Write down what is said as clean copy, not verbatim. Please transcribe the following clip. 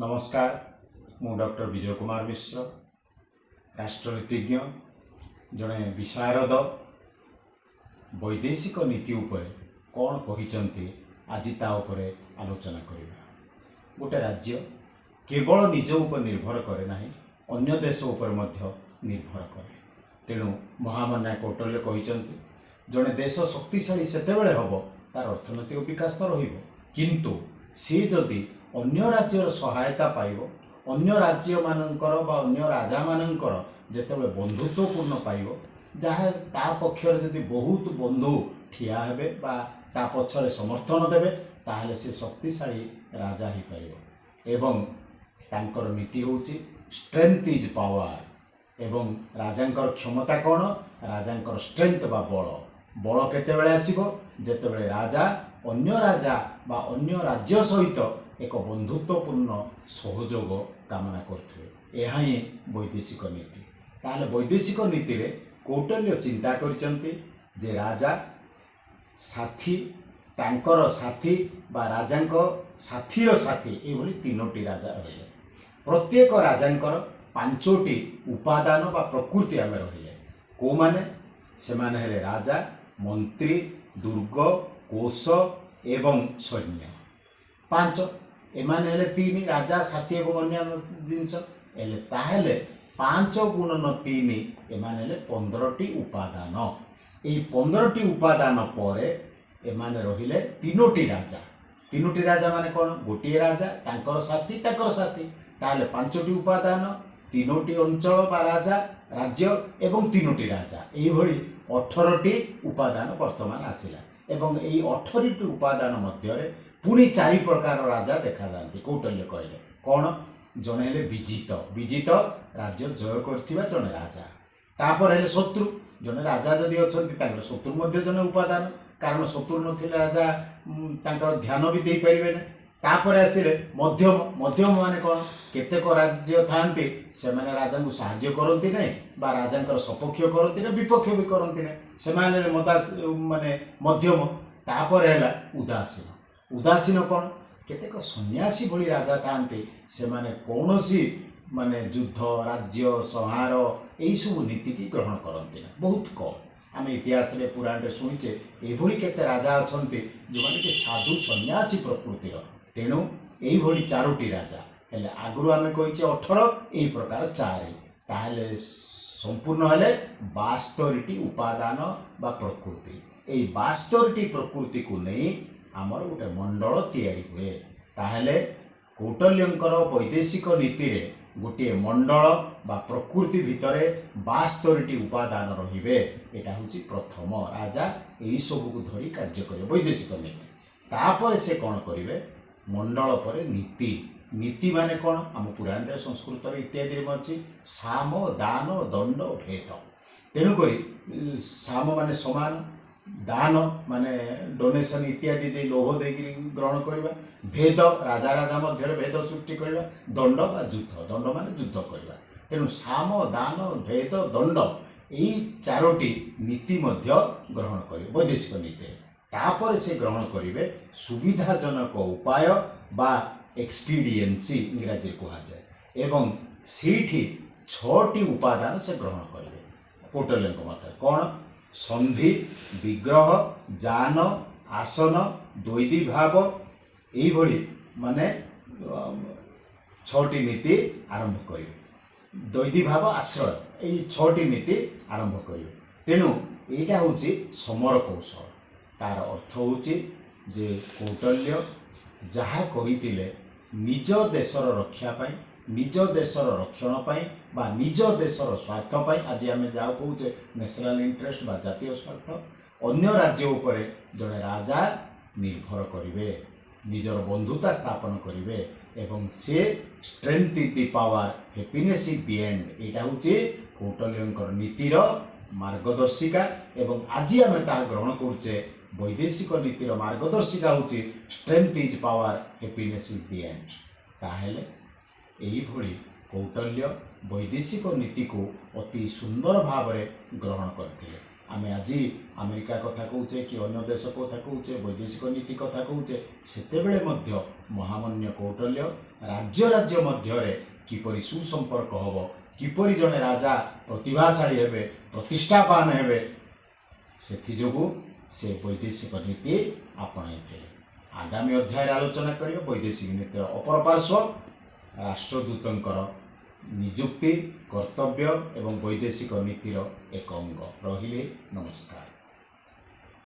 नमस्कार मु डॉक्टर विजय कुमार मिश्र राष्ट्रनीतिज्ञ जड़े विशारद वैदेशिक नीति उपर कौन कहिचंती आज ता उपरे आलोचना करिबा। गोटे राज्य केवल निज उपर निर्भर करे नाही अन्य देश उपर मध्य निर्भर करे। तेणु महामान्य कौटल्य कहिचंती जड़े देश शक्तिशाली सेतेबेले हबो तार अर्थनैतिक विकास तो रहिबो, किंतु से जदि अन्य राज्यर सहायता पाइब, अन्य राज्य मानकर बा अन्य राजा मानकर जेतेबेले बंधुत्वपूर्ण पाइब, जहाँ ता पक्षर जदि बहुत बंधु ठिया हेबे बा ता पक्षरे समर्थन देबे ताहले से शक्तिशाली राजा ही पाइब। एवं तांकर नीति होउची स्ट्रेंथ इज पावर। एवं राजांकर क्षमता कौन? राजांकर स्ट्रेंथ बा बल। बल केतेबेले आसीबो? जेतेबेले राजा अन्य राज्य सहित एक बंधुत्वपूर्ण सहयोग कामना करथिबे। यह ही वैदेशिक नीति। ताहले वैदेशिक नीति रे कौटल्य चिंता करचंती जे राजा साथी तांकर साथी बा राजांको साथीर साथी एभली तीनोटी राजा रहिले। प्रत्येक राजांकर पांचोटी उपादान बा प्रकृति आमे रहिले। को माने? से माने हेले राजा, मंत्री, दुर्ग, कोश एवं सैन्य। पांच एमाने हेले तीन राजा, साथी एवं अन्य जिनस हेले ताहेले 5 गुणन 3 एमाने हेले 15टी उपादान। एई 15टी उपादान परे एमाने रहिले तीनोटी राजा। तीनोटी राजा माने कोन? गोटिए राजा तांकर साथी ताहेले 5टी उपादान, तीनोटी अंचल बा राजा राज्य एवं तीनोटी राजा, एई भली 18टी उपादान वर्तमान आसिला। एवं एई 18टी उपादान मध्यरे पुणी 4 प्रकार राजा देखा जाती। कौटल्य कहले कौन? जने हेले विजित, विजित राज्य जय करथिबा जने राजा। तापर हेले शत्रु, जने राजा जदि अछंती तांकर शत्रु मध्य जने उपादान, कारण शत्रु नथिले राजा तांकर ध्यान भी देई परिबे ने। तापर आसिले मध्यम, मध्यम माने कोन? केतेक राज्य थांती से माने राजा को सहाय्य करती नहीं बा राजा सपक्ष करती ना विपक्ष भी करती नहीं, से माने मध्यम। तापर हैला उदासीन। उदासीन कौन? केतेक सन्यासी भली राजा थांती से माने कौनसी माने युद्ध राज्य संहार यही सब नीति की ग्रहण करती ना, बहुत कम। आम इतिहास रे पुराण रे शुणिचे एभली केते राजा अछंती जो माने कि साधु सन्यासी प्रकृतिर। तेणु एही भली 4टी राजा हेले आगुरु आमे कहिचे 18 एही प्रकार 4 ताहले संपूर्ण हेले 72टी उपादान बा प्रकृति। एही 72टी प्रकृति को नहीं आमर गोटे मंडल तैयारी हुए। ताहले कौटल्यंकर वैदेशिक नीति रे गोटे मंडल बा प्रकृति भितरे 72टी उपादान रहिबे। एटा होची प्रथम राजा एही सब को धरी कार्य करे वैदेशिक नीति। तापर से कोन करिवे? मंडल पर नीति। नीति माने कौन? आम पुराण रे संस्कृत इत्यादि अच्छी साम दान दंड भेद। तेणुक साम माने समान, दान माने डोनेशन इत्यादि दे लोभ दे ग्रहण करवा, भेद राजा राजा मध्य भेद सृष्टि करवा, दंड बा युद्ध, दंड माने युद्ध करवा। तेणु साम दान भेद दंड यही 4टी नीति मध्य ग्रहण करें वैदेशिक नीति। तापर से ग्रहण करेंगे सुविधाजनक उपाय बा एक्सपीडियंसी इंग्राजी कहा जाए। एवं सीठी 6टी उपादान से ग्रहण करेंगे। कौटल्य मत कौन? संधि, विग्रह, जान, आसन, द्वैधी भाव यही भली माने 6टी नीति आरंभ करेंगे। द्वैधी भाव आश्रय यही 6टी नीति आरंभ करेंगे। तेणु यहाँ हूँ समर कौशल। तार अर्थ होची जे कौटल्य जहाँ कही निज देशर रक्षा पाई, निज देशर रक्षण पाई बा निज देशर स्वार्थ पाई, आज आम जहाँ कहे नेशनल इंटरेस्ट बा जातीय स्वार्थ, अन्य राज्य उपरे जड़े राजा निर्भर करेंगे, निजर बंधुता स्थापन करेंगे एवं से strength is the power, happiness is the and. यहाँ हूँ कौटल्यंकर नीतिर मार्गदर्शिका। एवं आज आम ता ग्रहण करुचे वैदेशिक नीतिर मार्गदर्शिका होची strength is power, happiness is the end. ताहेले एही भली कौटल्य वैदेशिक नीति को अति सुंदर भाव ग्रहण करथिले। आमे आज अमेरिका कथा कहूचे कि अन्य देश कथा कहूचे वैदेशिक नीति कथा कहूचे सेतेबेले मध्य महामान्य कौटल्य राज्य राज्य मध्य किपरि सुसंपर्क हब किपरि जने राजा प्रतिभाशाली हेबे प्रतिष्ठावान हेबे सेथिजोगु से वैदेशिक नीति आपणाइथिले। आगामी अध्याय आलोचना करियो वैदेशिक नीतिर अपर पार्श्व राष्ट्रदूतंकर नियुक्ति कर्तव्य एवं वैदेशिक नीतिर एक अंग रहिले। नमस्कार।